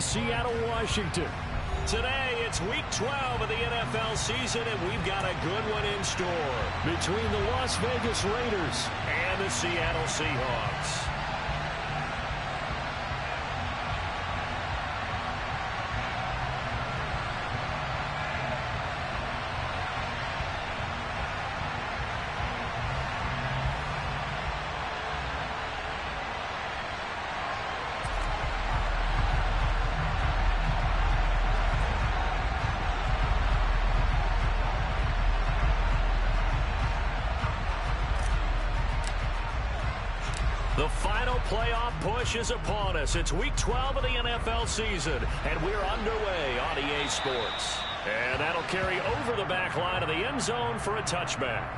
Seattle, Washington. Today, it's Week 12 of the NFL season, and we've got a good one in store between the Las Vegas Raiders and the Seattle Seahawks. The final playoff push is upon us. It's Week 12 of the NFL season, and we're underway on EA Sports. And that'll carry over the back line of the end zone for a touchback.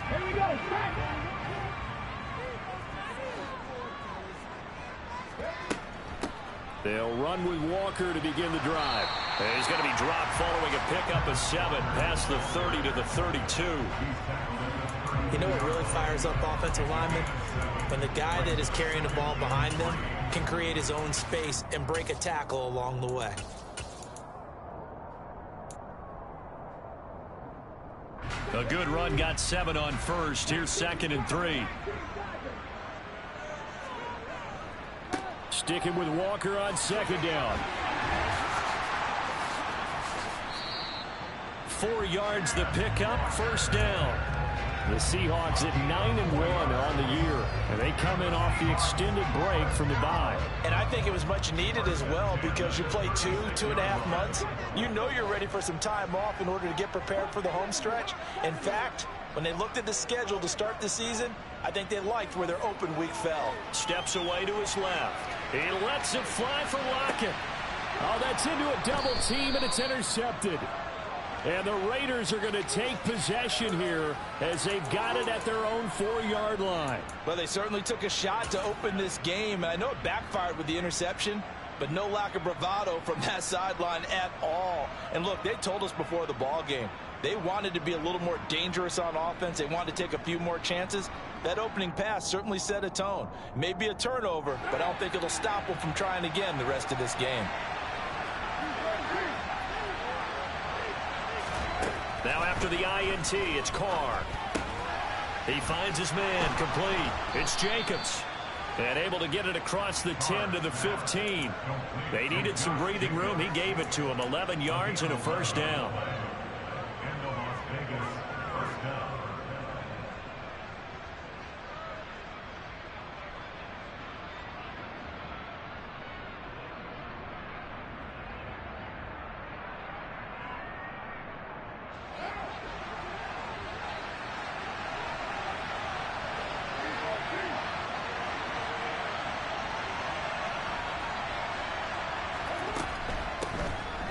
Here we go. They'll run with Walker to begin the drive. And he's going to be dropped following a pickup of 7 past the 30 to the 32. You know what really fires up offensive linemen? When the guy that is carrying the ball behind them can create his own space and break a tackle along the way. A good run got 7 on first. Here's 2nd and 3. Sticking with Walker on 2nd down. 4 yards the pickup, 1st down. The Seahawks at 9-1 on the year, and they come in off the extended break from the bye. And I think it was much needed as well, because you play 2.5 months. You know you're ready for some time off in order to get prepared for the home stretch. In fact, when they looked at the schedule to start the season, I think they liked where their open week fell. Steps away to his left. He lets it fly for Lockett. Oh, that's into a double team, and it's intercepted. And the Raiders are going to take possession here as they've got it at their own 4-yard line. Well, they certainly took a shot to open this game. I know it backfired with the interception, but no lack of bravado from that sideline at all. And look, they told us before the ball game, they wanted to be a little more dangerous on offense. They wanted to take a few more chances. That opening pass certainly set a tone. Maybe a turnover, but I don't think it'll stop them from trying again the rest of this game. Now after the INT, it's Carr. He finds his man, complete. It's Jacobs. And able to get it across the 10 to the 15. They needed some breathing room. He gave it to him. 11 yards and a 1st down.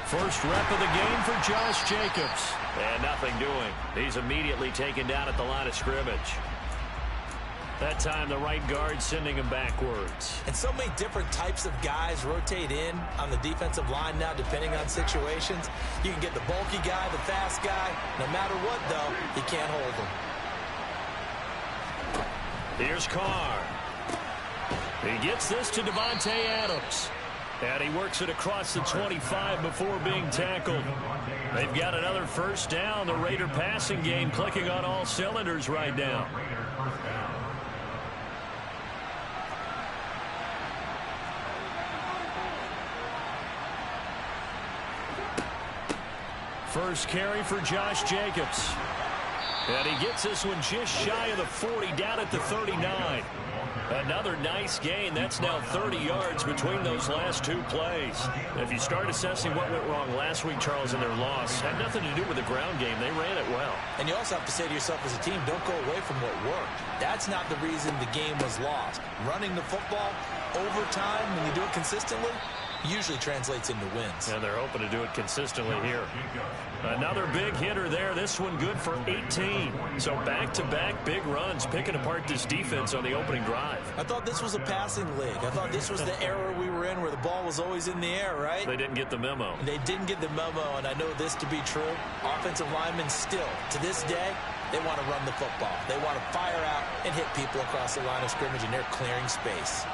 First rep of the game for Josh Jacobs. And nothing doing. He's immediately taken down at the line of scrimmage. That time the right guard sending him backwards. And so many different types of guys rotate in on the defensive line now, depending on situations. You can get the bulky guy, the fast guy. No matter what, though, he can't hold him. Here's Carr. He gets this to Devontae Adams. And he works it across the 25 before being tackled. They've got another 1st down. The Raider passing game clicking on all cylinders right now. First carry for Josh Jacobs. And he gets this one just shy of the 40, down at the 39. Another nice gain. That's now 30 yards between those last 2 plays. If you start assessing what went wrong last week, Charles, in their loss, had nothing to do with the ground game. They ran it well. And you also have to say to yourself as a team, don't go away from what worked. That's not the reason the game was lost. Running the football over time, when you do it consistently, usually translates into wins. And they're hoping to do it consistently here. Another big hitter there. This one good for 18. So back-to-back big runs, picking apart this defense on the opening drive. I thought this was a passing league. I thought this was the era we were in where the ball was always in the air, right? They didn't get the memo. They didn't get the memo, and I know this to be true. Offensive linemen still, to this day, they want to run the football. They want to fire out and hit people across the line of scrimmage, and they're clearing space.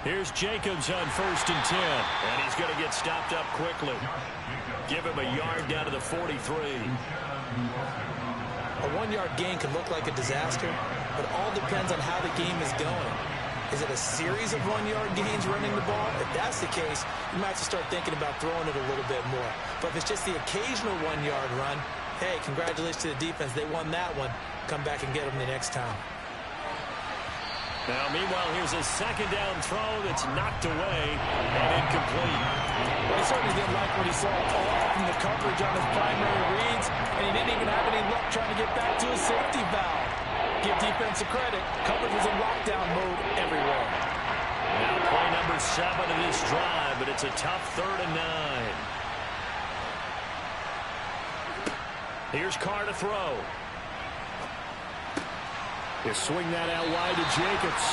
Here's Jacobs on 1st and 10. And he's going to get stopped up quickly. Give him a yard down to the 43. A 1-yard gain can look like a disaster, but it all depends on how the game is going. Is it a series of 1-yard gains running the ball? If that's the case, you might have to start thinking about throwing it a little bit more. But if it's just the occasional 1-yard run, hey, congratulations to the defense. They won that one. Come back and get them the next time. Now, meanwhile, here's a second down throw that's knocked away and incomplete. Well, he certainly didn't like what he saw all from the coverage on his primary reads, and he didn't even have any luck trying to get back to his safety valve. Give defense credit. Coverage was in lockdown mode everywhere. Now, play number 7 of this drive, but it's a tough 3rd and 9. Here's Carr to throw. He'll swing that out wide to Jacobs.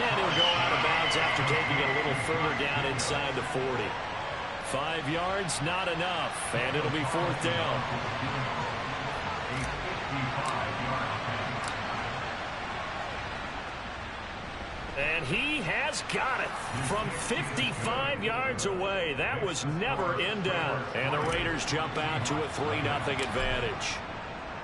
And he'll go out of bounds after taking it a little further down inside the 40. 5 yards, not enough. And it'll be 4th down. And he has got it from 55 yards away. That was never in doubt. And the Raiders jump out to a 3-0 advantage.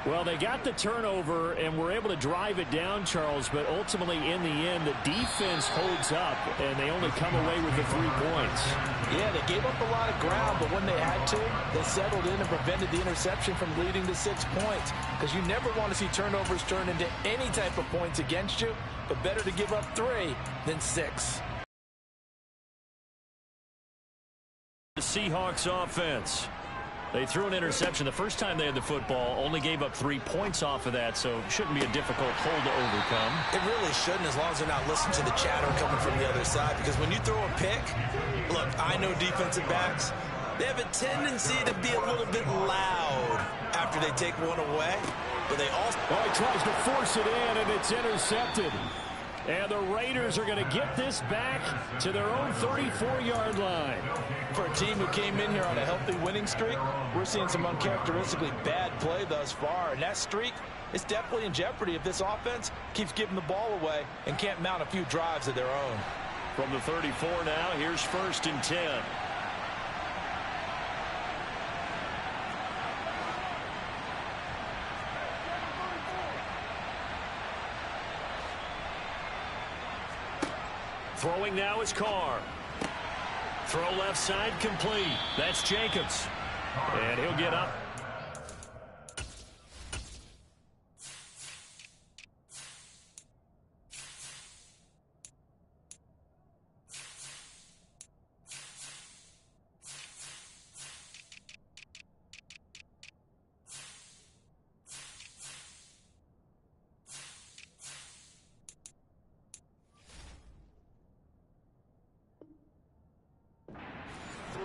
Well, they got the turnover and were able to drive it down, Charles, but ultimately in the end, the defense holds up, and they only come away with the 3 points. Yeah, they gave up a lot of ground, but when they had to, they settled in and prevented the interception from leading to 6 points. Because you never want to see turnovers turn into any type of points against you, but better to give up 3 than 6. The Seahawks offense. They threw an interception the first time they had the football, only gave up 3 points off of that, so shouldn't be a difficult hole to overcome. It really shouldn't, as long as they're not listening to the chatter coming from the other side, because when you throw a pick, look, I know defensive backs, they have a tendency to be a little bit loud after they take one away, but they also... Oh, he tries to force it in, and it's intercepted. And the Raiders are going to get this back to their own 34-yard line. For a team who came in here on a healthy winning streak, we're seeing some uncharacteristically bad play thus far. And that streak is definitely in jeopardy if this offense keeps giving the ball away and can't mount a few drives of their own. From the 34 now, here's 1st and 10. Throwing now is Carr. Throw left side complete. That's Jacobs. And he'll get up.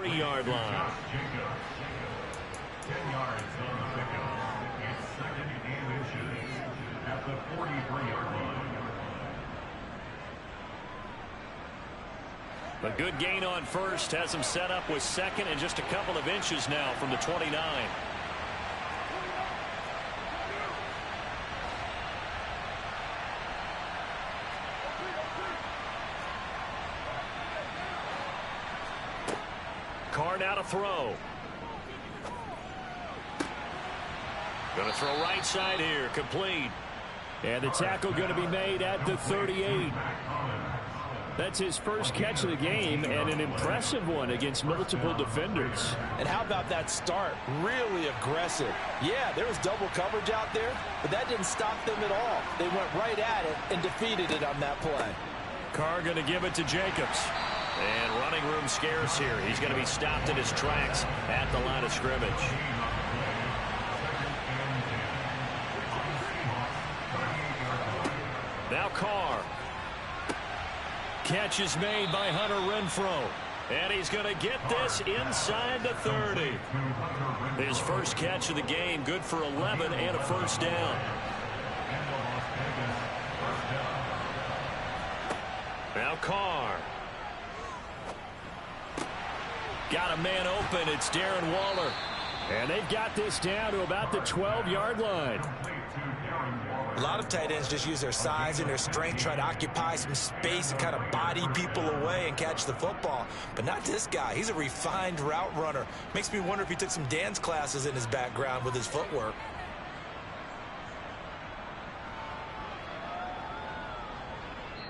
Yard line. 10 yards on the pickup. It's 2nd and inches at the 43-yard line. A good gain on 1st has him set up with 2nd and just a couple of inches now from the 29. Carr now to throw. Going to throw right side here, complete. And the tackle going to be made at the 38. That's his first catch of the game, and an impressive one against multiple defenders. And how about that start? Really aggressive. Yeah, there was double coverage out there, but that didn't stop them at all. They went right at it and defeated it on that play. Carr going to give it to Jacobs. And running room scarce here. He's going to be stopped in his tracks at the line of scrimmage. Now Carr. Catch is made by Hunter Renfrow. And he's going to get this inside the 30. His first catch of the game, good for 11 and a first down. Now Carr. Got a man open. It's Darren Waller. And they've got this down to about the 12-yard line. A lot of tight ends just use their size and their strength, try to occupy some space and kind of body people away and catch the football. But not this guy. He's a refined route runner. Makes me wonder if he took some dance classes in his background with his footwork.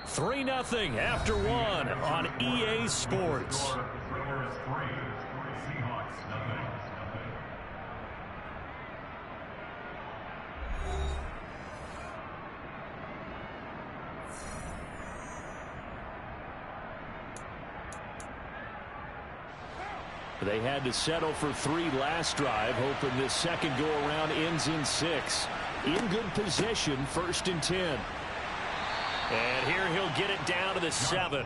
$3-0 after one on EA Sports. They had to settle for 3 last drive, hoping this second go-around ends in 6. In good position, 1st and 10. And here he'll get it down to the 7.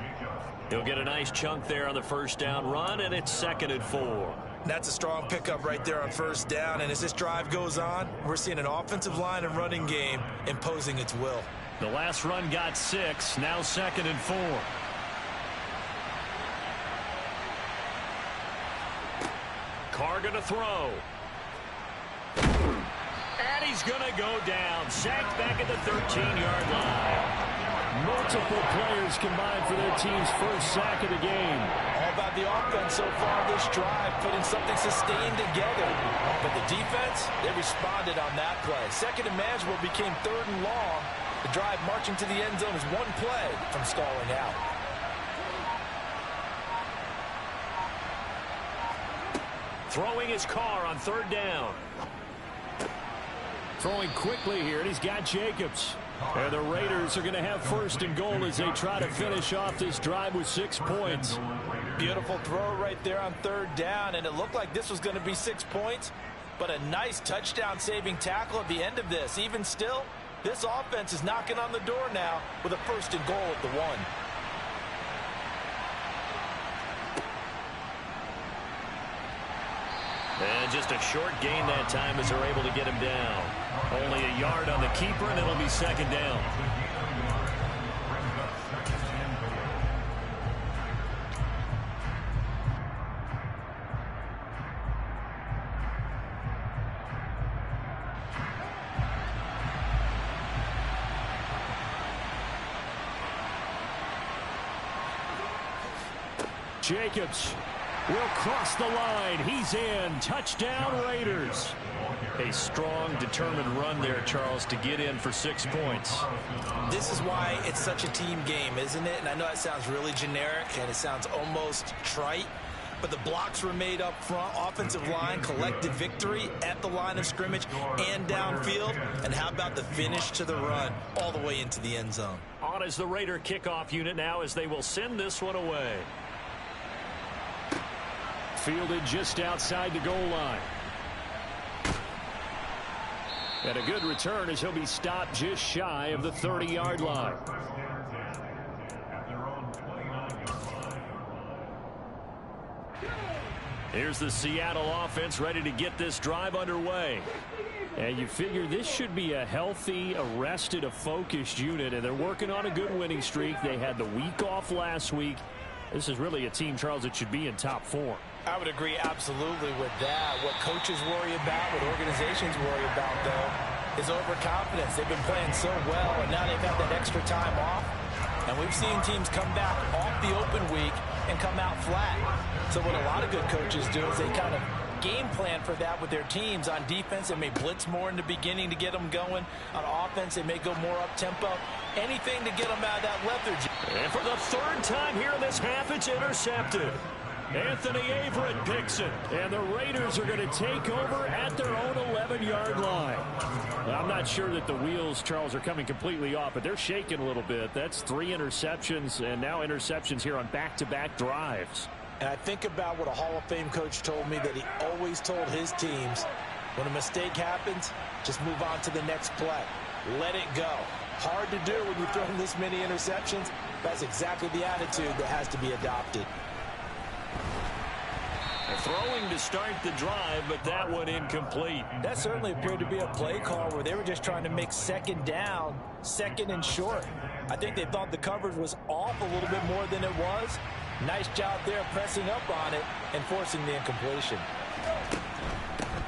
He'll get a nice chunk there on the first down run, and it's 2nd and 4. That's a strong pickup right there on first down, and as this drive goes on, we're seeing an offensive line and running game imposing its will. The last run got 6, now 2nd and 4. Carr going to throw. And he's going to go down. Sacked back at the 13-yard line. Multiple players combined for their team's first sack of the game. All about the offense so far this drive, putting something sustained together. But the defense, they responded on that play. Second and manageable became 3rd and long. The drive marching to the end zone is one play from stalling out. Throwing his Carr on 3rd down. Throwing quickly here, and he's got Jacobs. And the Raiders are going to have 1st and goal as they try to finish off this drive with 6 points. Beautiful throw right there on 3rd down, and it looked like this was going to be 6 points, but a nice touchdown-saving tackle at the end of this. Even still, this offense is knocking on the door now with a 1st and goal at the 1. And just a short gain that time as they're able to get him down. Only a yard on the keeper, and it'll be 2nd down. Jacobs will cross the line. He's in. Touchdown, Raiders. A strong, determined run there, Charles, to get in for 6 points. This is why it's such a team game, isn't it? And I know that sounds really generic, and it sounds almost trite, but the blocks were made up front. Offensive line, collective victory at the line of scrimmage and downfield. And how about the finish to the run all the way into the end zone? On is the Raider kickoff unit now as they will send this one away. Fielded just outside the goal line. And a good return as he'll be stopped just shy of the 30-yard line. Here's the Seattle offense ready to get this drive underway. And you figure this should be a healthy, arrested, a focused unit, and they're working on a good winning streak. They had the week off last week. This is really a team, Charles, that should be in top form. I would agree absolutely with that. What coaches worry about, what organizations worry about, though, is overconfidence. They've been playing so well, and now they've had that extra time off. And we've seen teams come back off the open week and come out flat. So what a lot of good coaches do is they kind of game plan for that with their teams. On defense, they may blitz more in the beginning to get them going. On offense, they may go more up-tempo. Anything to get them out of that lethargy. And for the 3rd time here in this half, it's intercepted. Anthony Averett picks it, and the Raiders are going to take over at their own 11-yard line. I'm not sure that the wheels, Charles, are coming completely off, but they're shaking a little bit. That's 3 interceptions, and now interceptions here on back-to-back drives. And I think about what a Hall of Fame coach told me that he always told his teams, when a mistake happens, just move on to the next play. Let it go. Hard to do when you're throwing this many interceptions. That's exactly the attitude that has to be adopted. Throwing to start the drive, but that one incomplete. That certainly appeared to be a play call where they were just trying to make second down, second and short. I think they thought the coverage was off a little bit more than it was. Nice job there pressing up on it and forcing the incompletion.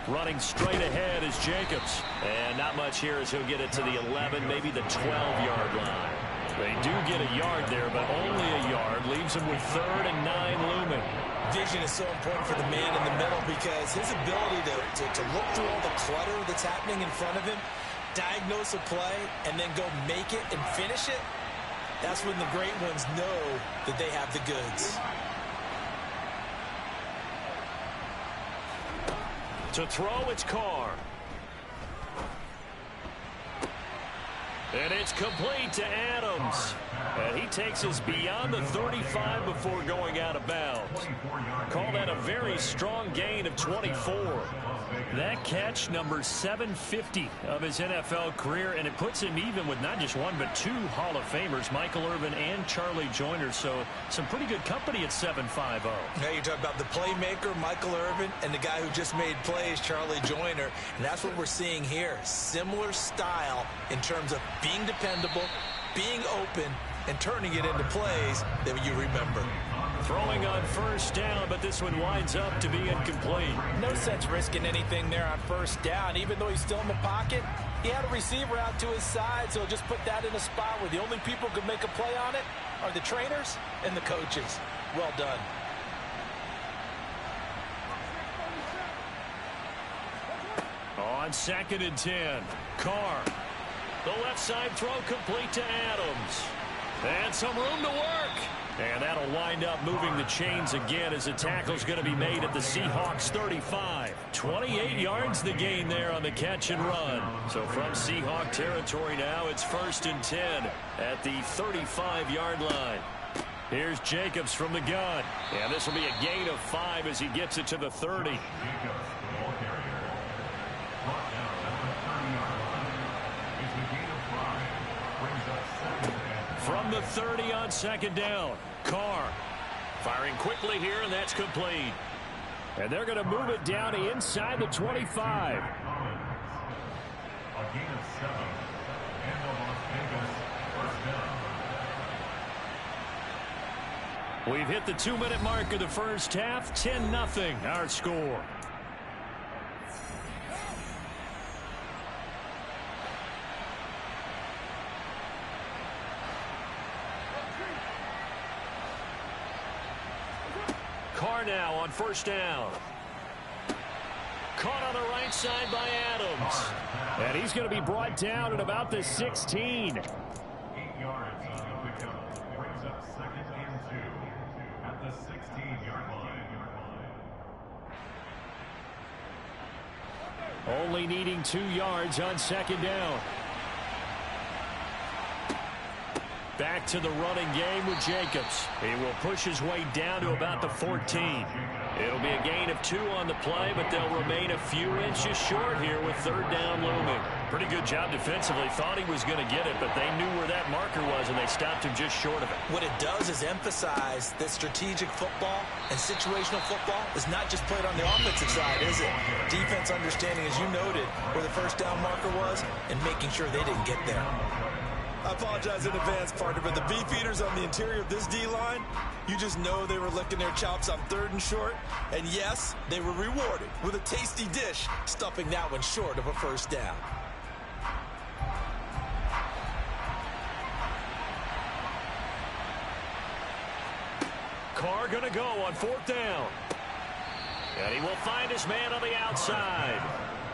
Running straight ahead is Jacobs. And not much here as he'll get it to the 11, maybe the 12-yard line. They do get a yard there, but only a yard. Leaves them with 3rd and 9 looming. Vision is so important for the man in the middle because his ability to look through all the clutter that's happening in front of him, diagnose a play, and then go make it and finish it, that's when the great ones know that they have the goods. To throw, it's Carr. And it's complete to Adams. And he takes us beyond the 35 before going out of bounds. Call that a very strong gain of 24. That catch, number 750 of his NFL career, and it puts him even with not just one but 2 Hall of Famers, Michael Irvin and Charlie Joyner. So some pretty good company at 750. Now you're talking about the playmaker, Michael Irvin, and the guy who just made plays, Charlie Joyner. And that's what we're seeing here. Similar style in terms of being dependable, being open, and turning it into plays that you remember. Throwing on first down, but this one winds up to be incomplete. No sense risking anything there on first down. Even though he's still in the pocket, he had a receiver out to his side, so just put that in a spot where the only people who can make a play on it are the trainers and the coaches. Well done. On 2nd and 10, Carr. The left side throw complete to Adams. And some room to work. And that'll wind up moving the chains again as the tackle's going to be made at the Seahawks 35. 28 yards the gain there on the catch and run. So from Seahawk territory now, it's 1st and 10 at the 35-yard line. Here's Jacobs from the gun. And this will be a gain of 5 as he gets it to the 30. From the 30 on 2nd down, Carr firing quickly here, and that's complete. And they're going to move it down to inside the 25. A gain of 7, and the Las Vegas first down. We've hit the 2-minute mark of the first half, 10-0 our score. Carr now on first down. Caught on the right side by Adams. And he's going to be brought down at about the 16. 8 yards on the pickup. Brings up 2nd and 2 at the 16-yard line. Only needing 2 yards on 2nd down. Back to the running game with Jacobs. He will push his way down to about the 14. It'll be a gain of 2 on the play, but they'll remain a few inches short here with 3rd down looming. Pretty good job defensively. Thought he was going to get it, but they knew where that marker was, and they stopped him just short of it. What it does is emphasize that strategic football and situational football is not just played on the offensive side, is it? Defense understanding, as you noted, where the first down marker was and making sure they didn't get there. I apologize in advance, partner, but the beefeaters on the interior of this D-line, you just know they were licking their chops on 3rd and short. And yes, they were rewarded with a tasty dish, stuffing that one short of a first down. Carr going to go on 4th down. And he will find his man on the outside.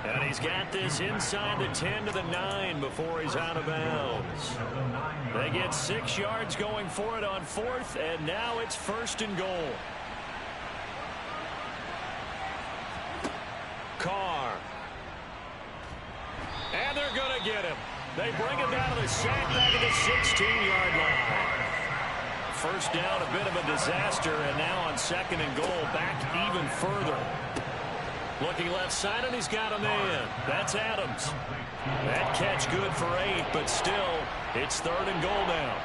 And he's got this inside the 10 to the 9 before he's out of bounds. They get 6 yards going for it on 4th, and now it's 1st and goal. Carr. And they're going to get him. They bring him down to the sack back at the 16-yard line. First down, a bit of a disaster, and now on 2nd and goal, back even further. Looking left side, and he's got a man. That's Adams. That catch good for 8, but still, it's 3rd and goal now.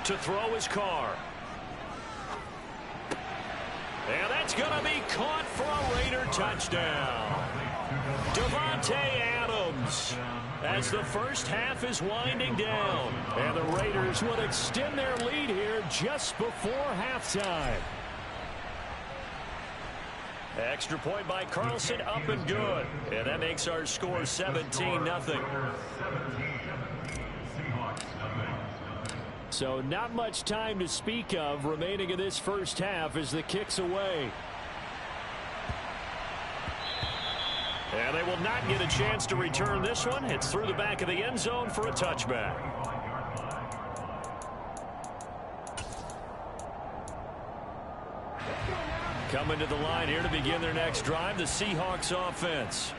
To throw his Carr. And that's going to be caught for a Raider touchdown. Davante Adams, as the first half is winding down. And the Raiders will extend their lead here just before halftime. Extra point by Carlson, up and good. And that makes our score 17-0. So not much time to speak of remaining in this first half as the kick's away. And they will not get a chance to return this one. It's through the back of the end zone for a touchback. Coming to the line here to begin their next drive, the Seahawks offense.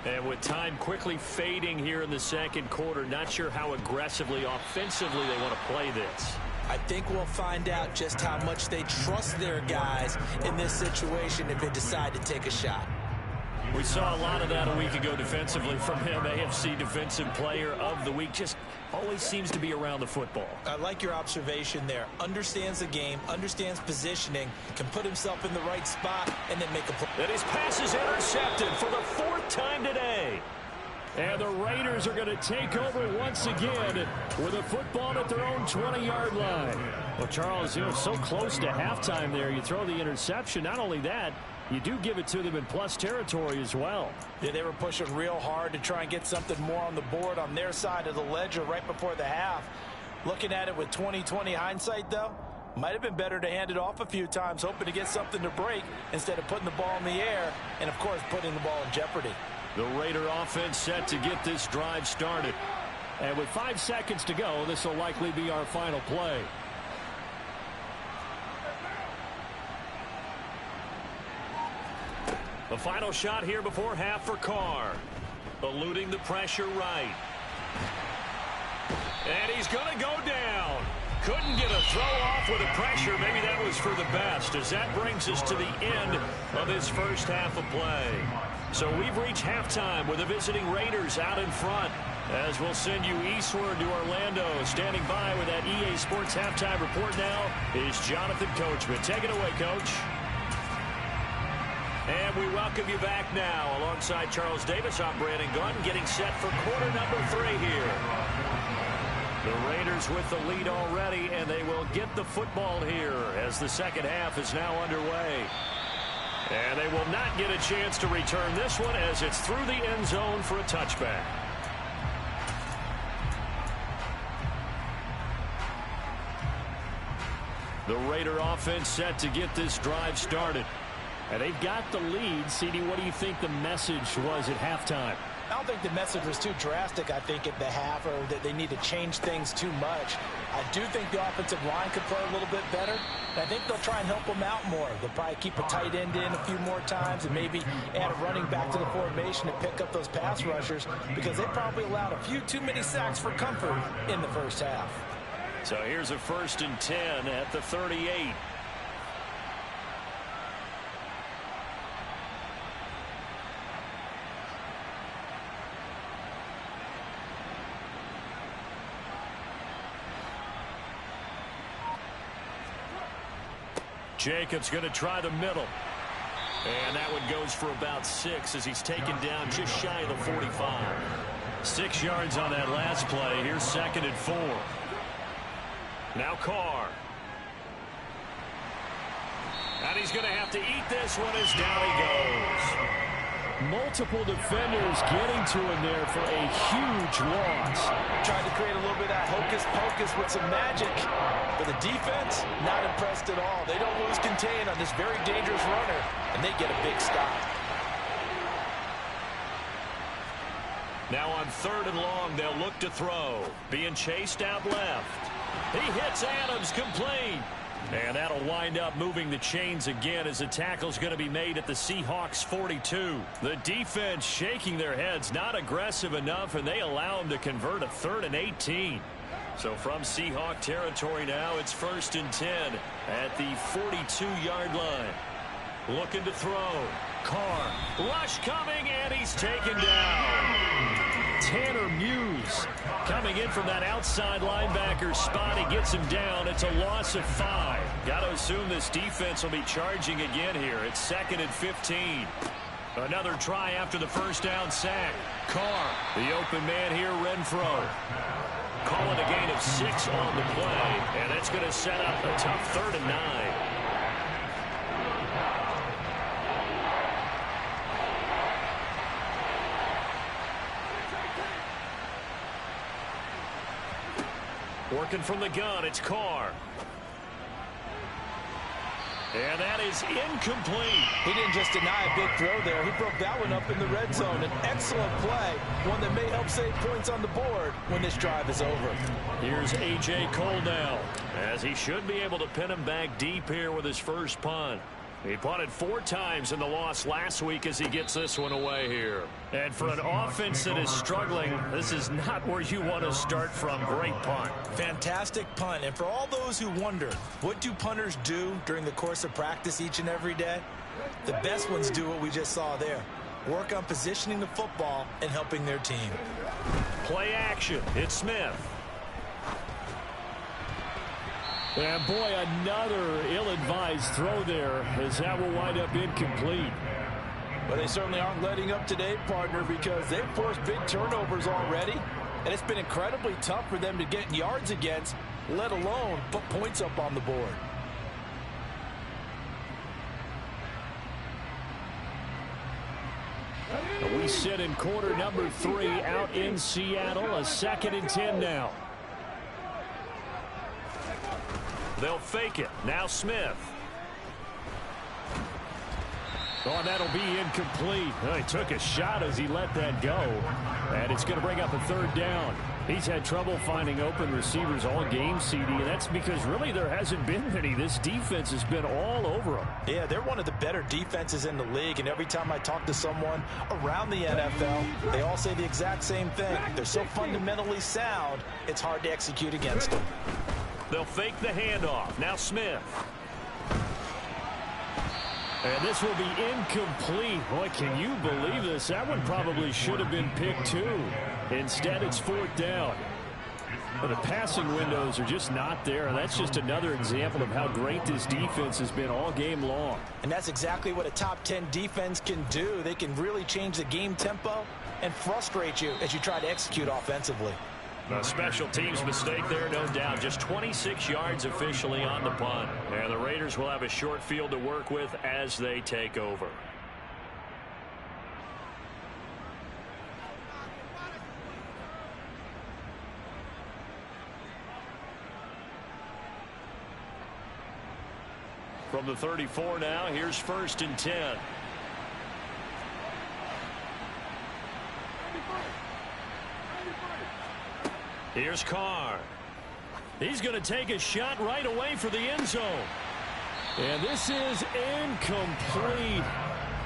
And with time quickly fading here in the second quarter, not sure how aggressively, offensively they want to play this. I think we'll find out just how much they trust their guys in this situation if they decide to take a shot. We saw a lot of that a week ago defensively from him. AFC Defensive Player of the Week. Just always seems to be around the football. I like your observation there. Understands the game, understands positioning, can put himself in the right spot, and then make a play. And his pass is intercepted for the 4th time today. And the Raiders are going to take over once again with a football at their own 20-yard line. Well, Charles, so close to halftime there. You throw the interception. Not only that, you do give it to them in plus territory as well. Yeah, they were pushing real hard to try and get something more on the board on their side of the ledger right before the half. Looking at it with 20/20 hindsight, though, might have been better to hand it off a few times, hoping to get something to break instead of putting the ball in the air and, of course, putting the ball in jeopardy. The Raider offense set to get this drive started. And with 5 seconds to go, this will likely be our final play. The final shot here before half for Carr. Eluding the pressure right. And he's going to go down. Couldn't get a throw off with the pressure. Maybe that was for the best, as that brings us to the end of this first half of play. So we've reached halftime with the visiting Raiders out in front. As we'll send you eastward to Orlando. Standing by with that EA Sports halftime report now is Jonathan Coachman. Take it away, Coach. And we welcome you back now alongside Charles Davis. I'm Brandon Gunn, getting set for quarter number 3 here. The Raiders with the lead already, and they will get the football here as the second half is now underway. And they will not get a chance to return this one as it's through the end zone for a touchback. The Raider offense set to get this drive started. And they've got the lead. CD, what do you think the message was at halftime? I don't think the message was too drastic, I think, at the half, or that they need to change things too much. I do think the offensive line could play a little bit better. And I think they'll try and help them out more. They'll probably keep a tight end in a few more times and maybe add a running back to the formation to pick up those pass rushers, because they probably allowed a few too many sacks for comfort in the first half. So here's a 1st and 10 at the 38. Jacobs going to try the middle. And that one goes for about 6 as he's taken down just shy of the 45. 6 yards on that last play. Here's 2nd and 4. Now Carr. And he's going to have to eat this one as down he goes. Multiple defenders getting to him there for a huge loss. Trying to create a little bit of that hocus-pocus with some magic. But the defense, not impressed at all. They don't lose contain on this very dangerous runner, and they get a big stop. Now on 3rd and long, they'll look to throw. Being chased out left. He hits Adams complete. And that'll wind up moving the chains again as the tackle's going to be made at the Seahawks 42. The defense shaking their heads, not aggressive enough, and they allow them to convert a 3rd and 18. So from Seahawk territory now, it's 1st and 10 at the 42-yard line. Looking to throw. Carr. Rush coming, and he's taken down. Tanner Muse coming in from that outside linebacker spot. He gets him down. It's a loss of 5. Got to assume this defense will be charging again here. It's 2nd and 15. Another try after the first down sack. Carr, the open man here, Renfro. Calling a gain of 6 on the play, and that's going to set up a tough 3rd and 9. Working from the gun, it's Carr. And that is incomplete. He didn't just deny a big throw there. He broke that one up in the red zone. An excellent play, one that may help save points on the board when this drive is over. Here's A.J. Cole now, as he should be able to pin him back deep here with his first punt. He punted 4 times in the loss last week as he gets this one away here. And for an offense that is struggling, this is not where you want to start from. Great punt. Fantastic punt. And for all those who wonder, what do punters do during the course of practice each and every day? The best ones do what we just saw there. Work on positioning the football and helping their team. Play action. It's Smith. And boy, another ill-advised throw there, as that will wind up incomplete. But they certainly aren't letting up today, partner, because they've forced big turnovers already. And it's been incredibly tough for them to get yards against, let alone put points up on the board. We sit in quarter number 3 out in Seattle. A 2nd and 10 now. They'll fake it. Now Smith. Oh, and that'll be incomplete. Well, he took a shot as he let that go. And it's going to bring up a 3rd down. He's had trouble finding open receivers all game, CD, and that's because really there hasn't been many. This defense has been all over them. Yeah, they're one of the better defenses in the league, and every time I talk to someone around the NFL, they all say the exact same thing. They're so fundamentally sound, it's hard to execute against them. They'll fake the handoff. Now Smith. And this will be incomplete. Boy, can you believe this? That one probably should have been picked too. Instead, it's 4th down. But the passing windows are just not there. And that's just another example of how great this defense has been all game long. And that's exactly what a top 10 defense can do. They can really change the game tempo and frustrate you as you try to execute offensively. A special teams mistake there, no doubt. Just 26 yards officially on the punt. And the Raiders will have a short field to work with as they take over. From the 34 now, here's 1st and 10. Here's Carr. He's going to take a shot right away for the end zone. And this is incomplete.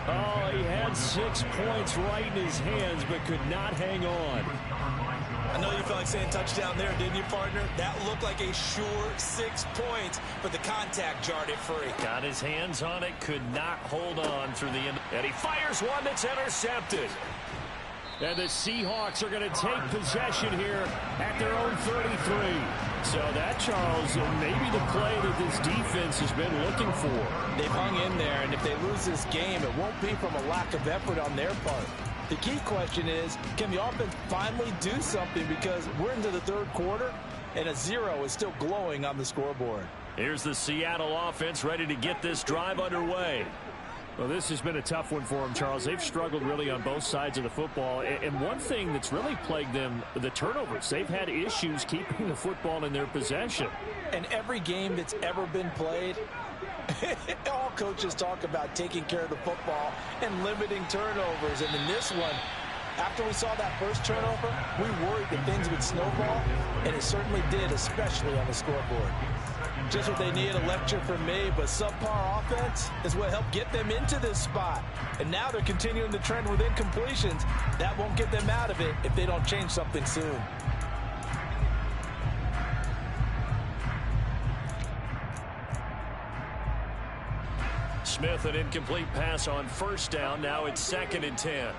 Oh, he had 6 points right in his hands, but could not hang on. I know you felt like saying touchdown there, didn't you, partner? That looked like a sure 6 points, but the contact jarred it free. Got his hands on it, could not hold on through the end. And he fires one that's intercepted. And the Seahawks are going to take possession here at their own 33. So that, Charles, may be the play that this defense has been looking for. They've hung in there, and if they lose this game, it won't be from a lack of effort on their part. The key question is, can the offense finally do something? Because we're into the 3rd quarter, and a 0 is still glowing on the scoreboard. Here's the Seattle offense ready to get this drive underway. Well, this has been a tough one for them, Charles. They've struggled really on both sides of the football. And one thing that's really plagued them, the turnovers. They've had issues keeping the football in their possession. And every game that's ever been played, all coaches talk about taking care of the football and limiting turnovers. And in this one, after we saw that first turnover, we worried that things would snowball, and it certainly did, especially on the scoreboard. Just what they need, a lecture from me, but subpar offense is what helped get them into this spot. And now they're continuing the trend with incompletions. That won't get them out of it if they don't change something soon. Smith, an incomplete pass on first down. Now it's 2nd and 10.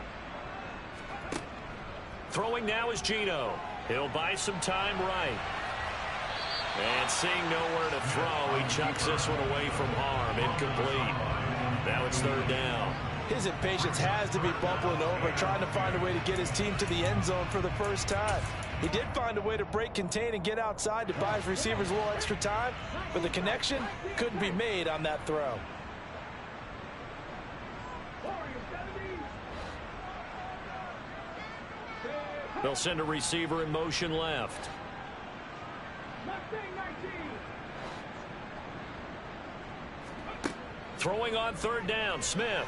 Throwing now is Geno. He'll buy some time right. And seeing nowhere to throw, he chucks this one away from harm. Incomplete. Now it's 3rd down. His impatience has to be bubbling over, trying to find a way to get his team to the end zone for the first time. He did find a way to break contain and get outside to buy his receivers a little extra time, but the connection couldn't be made on that throw. They'll send a receiver in motion left. Throwing on 3rd down, Smith.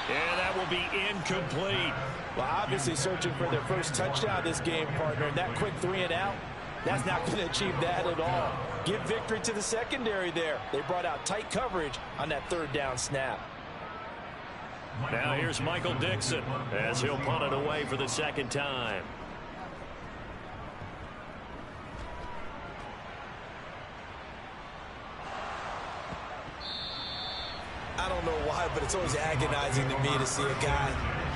And that will be incomplete. Well, obviously searching for their first touchdown this game, partner. And that quick 3 and out, that's not going to achieve that at all. Give victory to the secondary there. They brought out tight coverage on that 3rd down snap. Now here's Michael Dixon as he'll punt it away for the 2nd time. I don't know why, but it's always agonizing to me to see a guy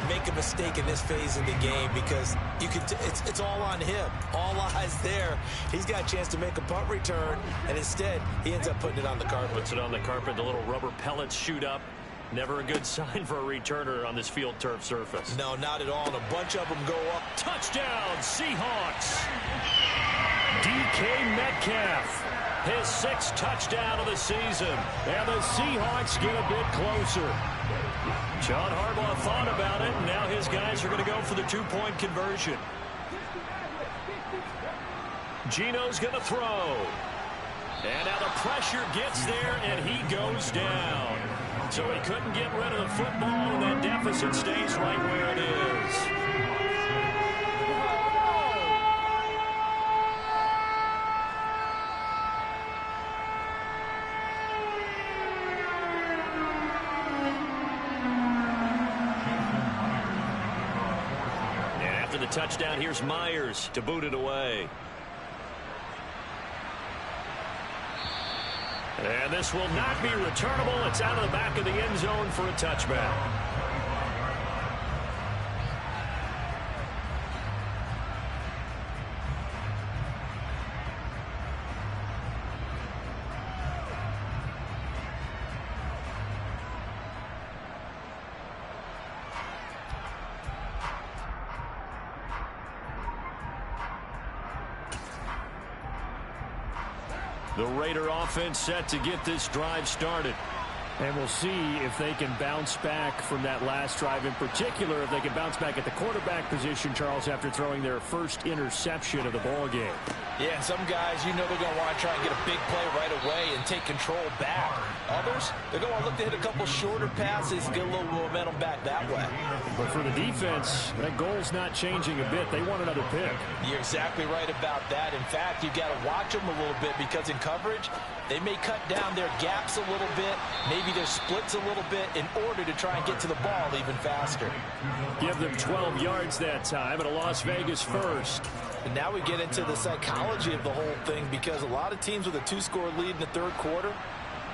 make a mistake in this phase of the game, because you can it's all on him. All eyes there. He's got a chance to make a punt return, and instead he ends up putting it on the carpet. Puts it on the carpet. The little rubber pellets shoot up. Never a good sign for a returner on this field turf surface. No, not at all. And a bunch of them go up. Touchdown, Seahawks. DK Metcalf. His 6th touchdown of the season. And the Seahawks get a bit closer. John Harbaugh thought about it, and now his guys are going to go for the 2-point conversion. Geno's going to throw. And now the pressure gets there, and he goes down. So he couldn't get rid of the football, and that deficit stays right where it is. The touchdown, here's Myers to boot it away. And this will not be returnable. It's out of the back of the end zone for a touchback. The Raider offense set to get this drive started. And we'll see if they can bounce back from that last drive, in particular if they can bounce back at the quarterback position, Charles, after throwing their first interception of the ball game. Yeah, and some guys, you know, they're going to want to try and get a big play right away and take control back. Others, they're going to look to hit a couple shorter passes and get a little momentum back that way. But for the defense, that goal's not changing a bit. They want another pick. You're exactly right about that. In fact, you've got to watch them a little bit, because in coverage, they may cut down their gaps a little bit, maybe their splits a little bit, in order to try and get to the ball even faster. Give them 12 yards that time, and a Las Vegas first. And now we get into the psychology of the whole thing, because a lot of teams with a 2-score lead in the 3rd quarter,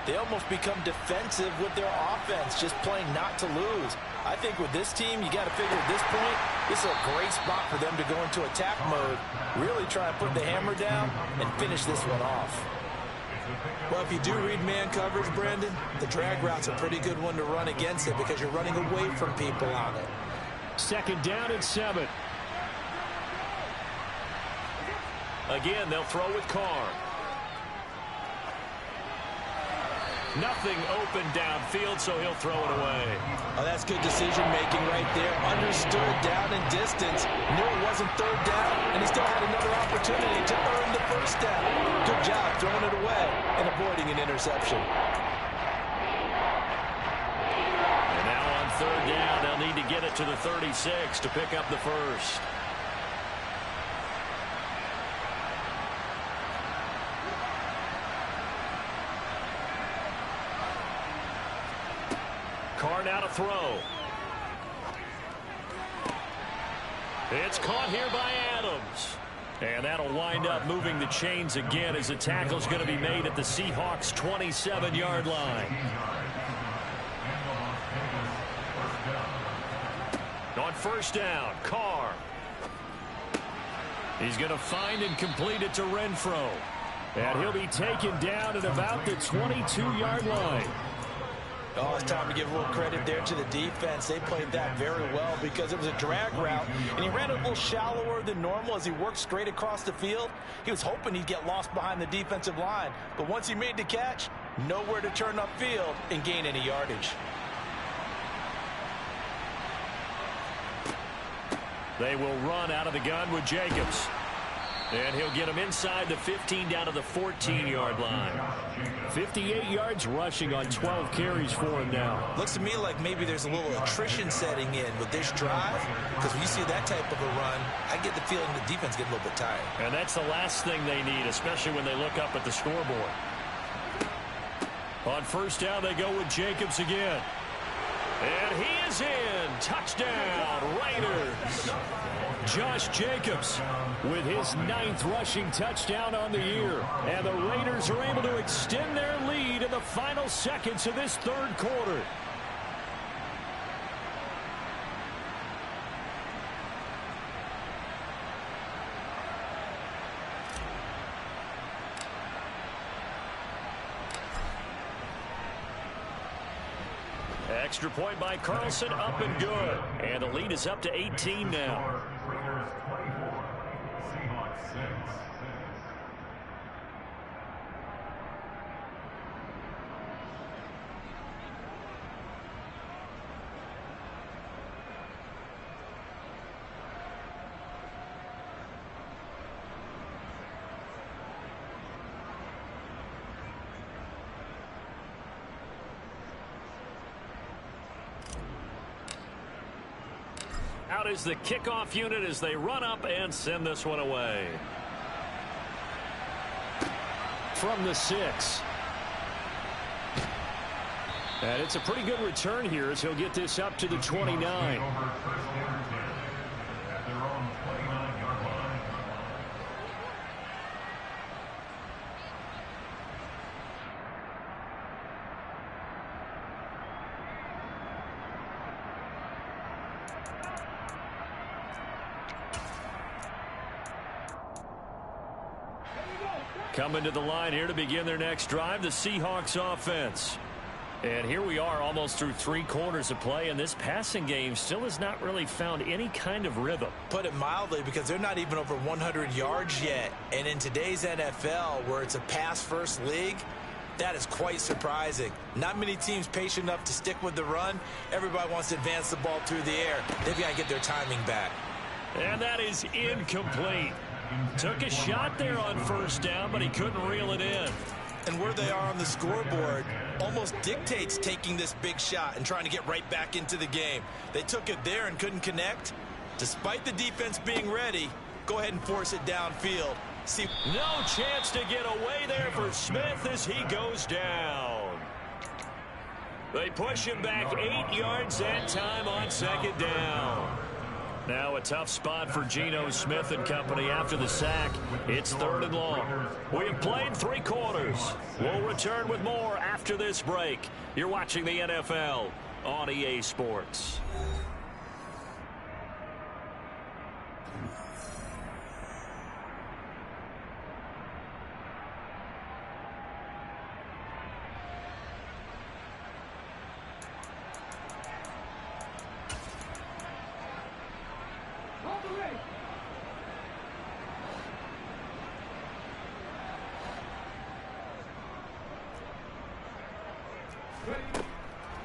they almost become defensive with their offense, just playing not to lose. I think with this team, you got to figure at this point, this is a great spot for them to go into attack mode, really try and put the hammer down and finish this one off. Well, if you do read man coverage, Brandon, the drag route's a pretty good one to run against it, because you're running away from people on it. 2nd down and 7. Again, they'll throw with Carr. Nothing open downfield, so he'll throw it away. Oh, that's good decision-making right there. Understood down and distance. Knew it wasn't 3rd down, and he still had another opportunity to earn the 1st down. Good job throwing it away and avoiding an interception. And now on 3rd down, they'll need to get it to the 36 to pick up the 1st. throw. It's caught here by Adams. And that'll wind up moving the chains again as the tackle's going to be made at the Seahawks' 27-yard line. On first down, Carr. He's going to find and complete it to Renfro. And he'll be taken down at about the 22-yard line. Oh, it's time to give a little credit there to the defense. They played that very well because it was a drag route, and he ran a little shallower than normal as he worked straight across the field. He was hoping he'd get lost behind the defensive line, but once he made the catch, nowhere to turn upfield and gain any yardage. They will run out of the gun with Jacobs. And he'll get him inside the 15 down to the 14-yard line. 58 yards rushing on 12 carries for him now. Looks to me like maybe there's a little attrition setting in with this drive, because when you see that type of a run, I get the feeling the defense getting a little bit tired. And that's the last thing they need, especially when they look up at the scoreboard. On first down, they go with Jacobs again. And he is in. Touchdown, Raiders. Josh Jacobs with his 9th rushing touchdown on the year. And the Raiders are able to extend their lead in the final seconds of this third quarter. Extra point by Carlson, up and good. And the lead is up to 18 now. Raiders 24, Seahawks 6. Out is the kickoff unit as they run up and send this one away. From the 6. And it's a pretty good return here as he'll get this up to the 29. At their own 29-yard line. Coming to the line here to begin their next drive, the Seahawks offense. And here we are almost through 3 quarters of play, and this passing game still has not really found any kind of rhythm. Put it mildly, because they're not even over 100 yards yet. And in today's NFL, where it's a pass-first league, that is quite surprising. Not many teams patient enough to stick with the run. Everybody wants to advance the ball through the air. They've got to get their timing back. And that is incomplete. Took a shot there on first down, but he couldn't reel it in. And where they are on the scoreboard almost dictates taking this big shot and trying to get right back into the game. They took it there and couldn't connect. Despite the defense being ready, go ahead and force it downfield. See, no chance to get away there for Smith as he goes down. They push him back 8 yards that time on second down. Now a tough spot for Geno Smith and company after the sack. It's 3rd and long. We have played 3 quarters. We'll return with more after this break. You're watching the NFL on EA Sports.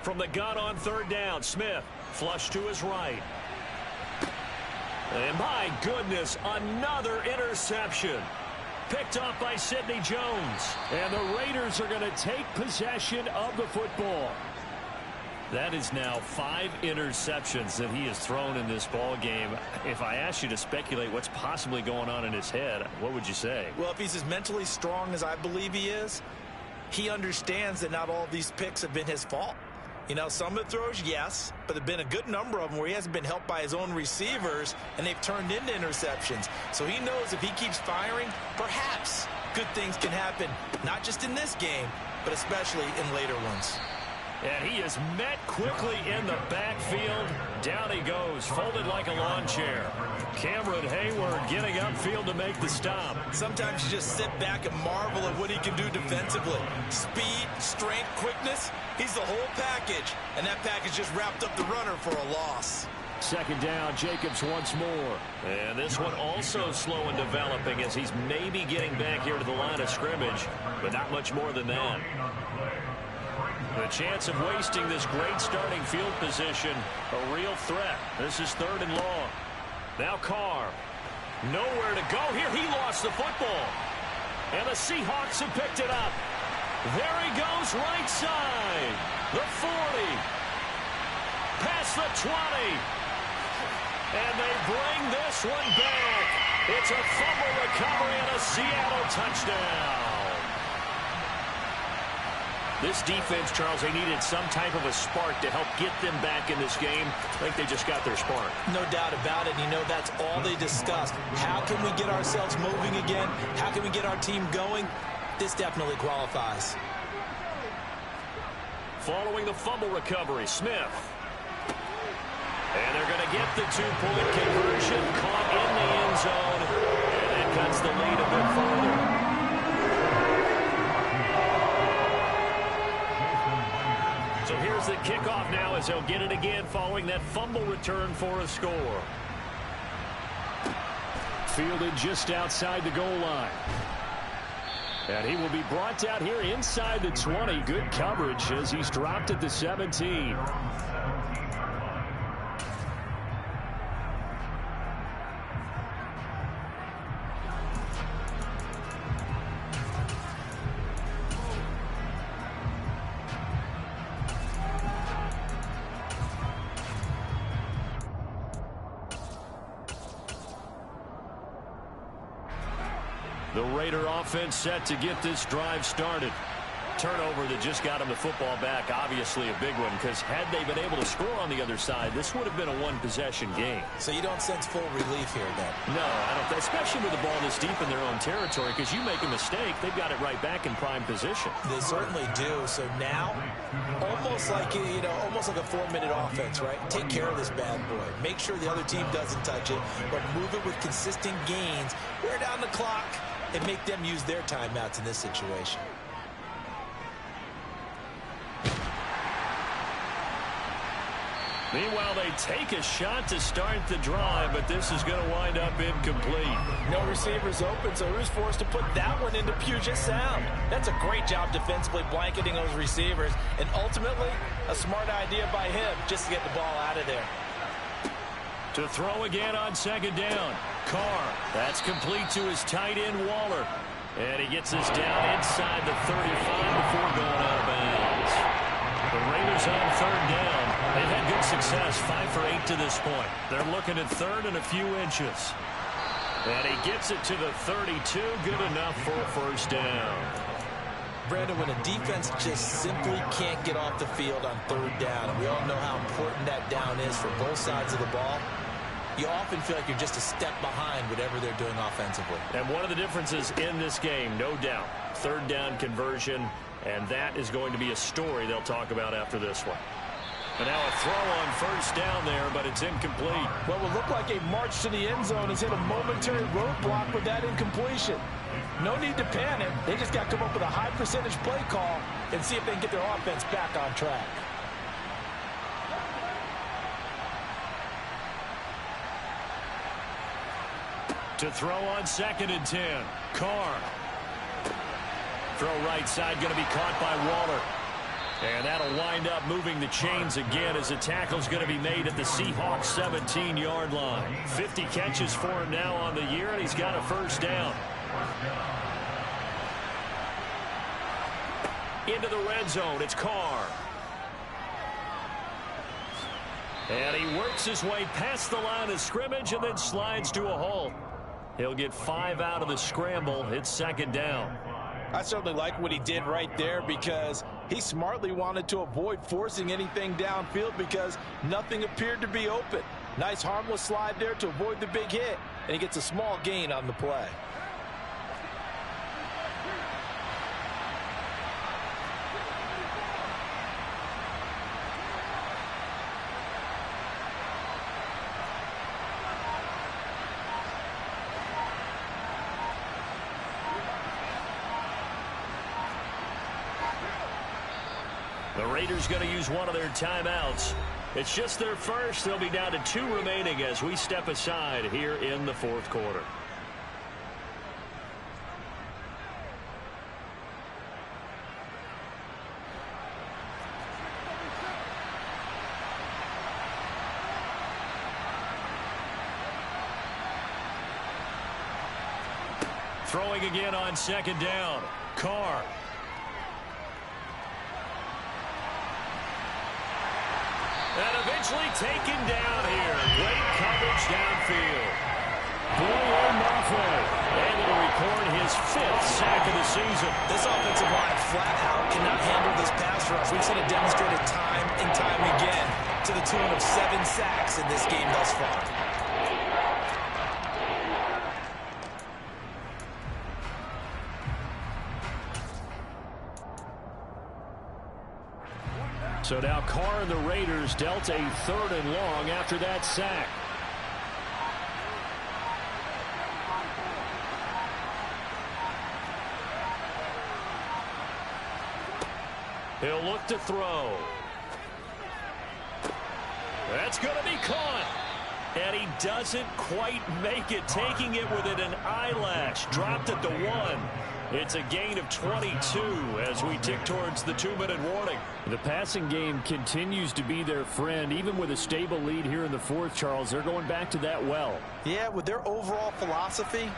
From the gun on 3rd down, Smith flush to his right. And my goodness, another interception. Picked off by Sidney Jones. And the Raiders are going to take possession of the football. That is now 5 interceptions that he has thrown in this ball game. If I asked you to speculate what's possibly going on in his head, what would you say? Well, if he's as mentally strong as I believe he is, he understands that not all of these picks have been his fault. You know, some of the throws, yes, but there have been a good number of them where he hasn't been helped by his own receivers, and they've turned into interceptions. So he knows if he keeps firing, perhaps good things can happen, not just in this game, but especially in later ones. And he is met quickly in the backfield. Down he goes, folded like a lawn chair. Cameron Hayward getting upfield to make the stop. Sometimes you just sit back and marvel at what he can do defensively. Speed, strength, quickness, he's the whole package. And that package just wrapped up the runner for a loss. Second down, Jacobs once more. And this one also slow in developing as he's maybe getting back here to the line of scrimmage, but not much more than that. The chance of wasting this great starting field position, a real threat. This is 3rd and long. Now Carr. Nowhere to go here. He lost the football. And the Seahawks have picked it up. There he goes, right side. The 40. Past the 20. And they bring this one back. It's a fumble recovery and a Seattle touchdown. This defense, Charles, they needed some type of a spark to help get them back in this game. I think they just got their spark. No doubt about it. You know, that's all they discussed. How can we get ourselves moving again? How can we get our team going? This definitely qualifies. Following the fumble recovery, Smith. And they're going to get the 2-point conversion, caught in the end zone. And that cuts the lead a bit further. So here's the kickoff now as he'll get it again following that fumble return for a score. Fielded just outside the goal line. And he will be brought down here inside the 20. Good coverage as he's dropped at the 17. The Raider offense set to get this drive started. Turnover that just got him the football back, obviously a big one, because had they been able to score on the other side, this would have been a one-possession game. So you don't sense full relief here, then? No, I don't, especially with the ball this deep in their own territory, because you make a mistake, they've got it right back in prime position. They certainly do. So now, almost like, you know, almost like a 4-minute offense, right? Take care of this bad boy. Make sure the other team doesn't touch it, but move it with consistent gains. Wear down the clock and make them use their timeouts in this situation. Meanwhile, they take a shot to start the drive, but this is going to wind up incomplete. No receivers open, so who's forced to put that one into Puget Sound? That's a great job defensively blanketing those receivers, and ultimately, a smart idea by him just to get the ball out of there. To throw again on second down. Carr, that's complete to his tight end, Waller. And he gets this down inside the 35 before going out of bounds. The Raiders on third down. They've had good success, 5 for 8 to this point. They're looking at third and a few inches. And he gets it to the 32, good enough for a first down. Brandon, when a defense just simply can't get off the field on third down, and we all know how important that down is for both sides of the ball, you often feel like you're just a step behind whatever they're doing offensively. And one of the differences in this game, no doubt, third down conversion, and that is going to be a story they'll talk about after this one. And now a throw on first down there, but it's incomplete. Well, it will look like a march to the end zone has hit a momentary roadblock with that incompletion. No need to panic. They just got to come up with a high percentage play call and see if they can get their offense back on track. To throw on second and 10. Carr. Throw right side going to be caught by Waller. And that'll wind up moving the chains again as the tackle's going to be made at the Seahawks 17-yard line. 50 catches for him now on the year, and he's got a first down. Into the red zone, it's Carr. And he works his way past the line of scrimmage and then slides to a halt. He'll get 5 out of the scramble. It's second down. I certainly like what he did right there because He smartly wanted to avoid forcing anything downfield because nothing appeared to be open. Nice harmless slide there to avoid the big hit, and he gets a small gain on the play. The Raiders going to use one of their timeouts. It's just their first. They'll be down to 2 remaining as we step aside here in the fourth quarter. Throwing again on second down. Carr. And eventually taken down here. Great coverage downfield. And it'll record his 5th sack of the season. This offensive line flat out cannot handle this pass rush. We've seen it demonstrated time and time again to the tune of 7 sacks in this game thus far. So now Carr and the Raiders dealt a 3rd and long after that sack. He'll look to throw. That's going to be caught. And he doesn't quite make it, taking it within an eyelash. Dropped at the 1. It's a gain of 22 as we tick towards the 2-minute warning. The passing game continues to be their friend. Even with a stable lead here in the 4th, Charles, they're going back to that well. Yeah, with their overall philosophy,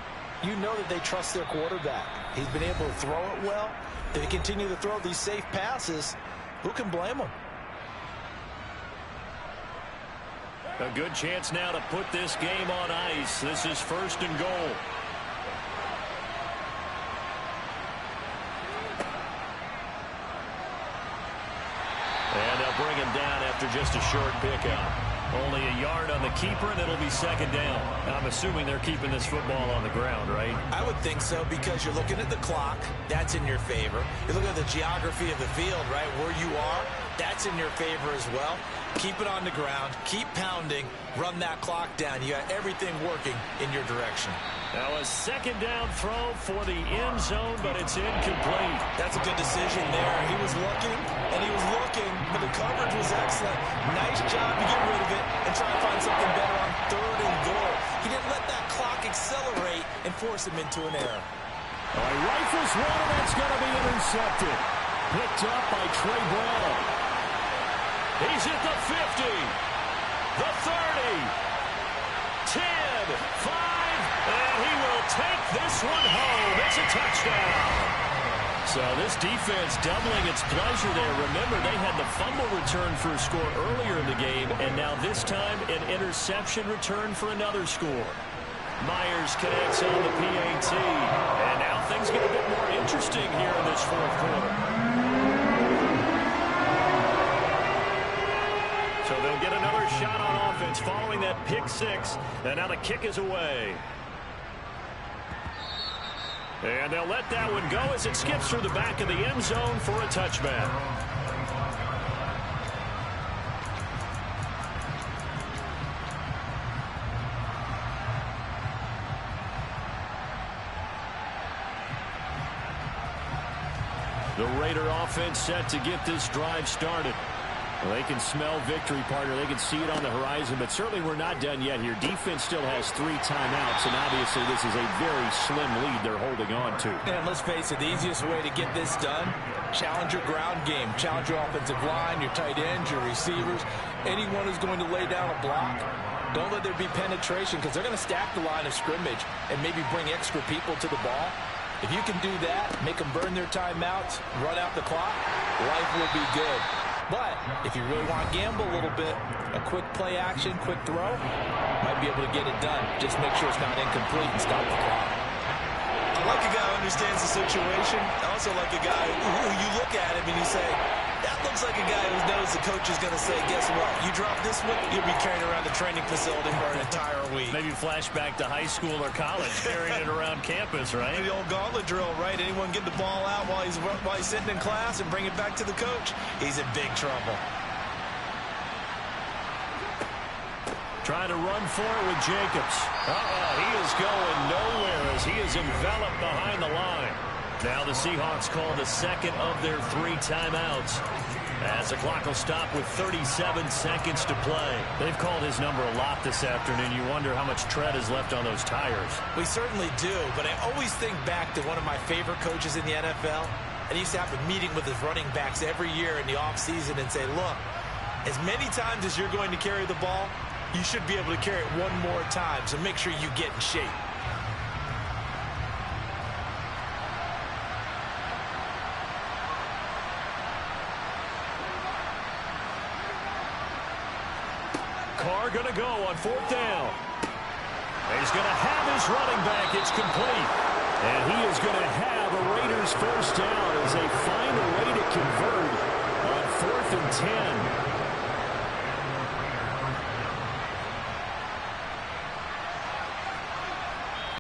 you know that they trust their quarterback. He's been able to throw it well. If they continue to throw these safe passes, who can blame them? A good chance now to put this game on ice. This is 1st and goal. And they'll bring him down after just a short pickup. Only a yard on the keeper, and it'll be 2nd down. I'm assuming they're keeping this football on the ground, right? I would think so, because you're looking at the clock. That's in your favor. You look at the geography of the field, right, where you are. That's in your favor as well. Keep it on the ground. Keep pounding. Run that clock down. You got everything working in your direction. Now a 2nd down throw for the end zone, but it's incomplete. That's a good decision there. He was looking, and he was looking, but the coverage was excellent. Nice job to get rid of it and try to find something better on 3rd and goal. He didn't let that clock accelerate and force him into an error. Rifles one, and that's going to be intercepted. Picked up by Trey Brown. He's at the 50, the 30, 10, 5, and he will take this one home. It's a touchdown. So this defense doubling its pleasure there. Remember, they had the fumble return for a score earlier in the game, and now this time an interception return for another score. Myers connects on the PAT, and now things get a bit more interesting here in this 4th quarter. So they'll get another shot on offense following that pick 6, and now the kick is away. And they'll let that one go as it skips through the back of the end zone for a touchback. The Raider offense set to get this drive started. Well, they can smell victory, partner. They can see it on the horizon, but certainly we're not done yet here. Defense still has 3 timeouts, and obviously this is a very slim lead they're holding on to. And let's face it, the easiest way to get this done, challenge your ground game. Challenge your offensive line, your tight ends, your receivers. Anyone who's going to lay down a block, don't let there be penetration, because they're going to stack the line of scrimmage and maybe bring extra people to the ball. If you can do that, make them burn their timeouts, run out the clock, life will be good. But if you really want to gamble a little bit, a quick play action, quick throw, might be able to get it done. Just make sure it's not incomplete and stop the clock. I like a guy who understands the situation. I also like a guy who you look at him and you say, that looks like a guy who knows the coach is going to say, guess what? You drop this one, you'll be carrying around the training facility for an entire week. Maybe flashback to high school or college, carrying it around campus, right? The old gauntlet drill, right? Anyone get the ball out while he's sitting in class and bring it back to the coach, he's in big trouble. Trying to run for it with Jacobs. He is going nowhere as he is enveloped behind the line. Now the Seahawks call the second of their 3 timeouts, as the clock will stop with 37 seconds to play. They've called his number a lot this afternoon. You wonder how much tread is left on those tires. We certainly do, but I always think back to one of my favorite coaches in the NFL, and he used to have a meeting with his running backs every year in the offseason and say, look, as many times as you're going to carry the ball, you should be able to carry it one more time, so make sure you get in shape. Carr going to go on 4th down. He's going to have his running back. It's complete. And he is going to have a Raiders first down as they find a way to convert on 4th and 10.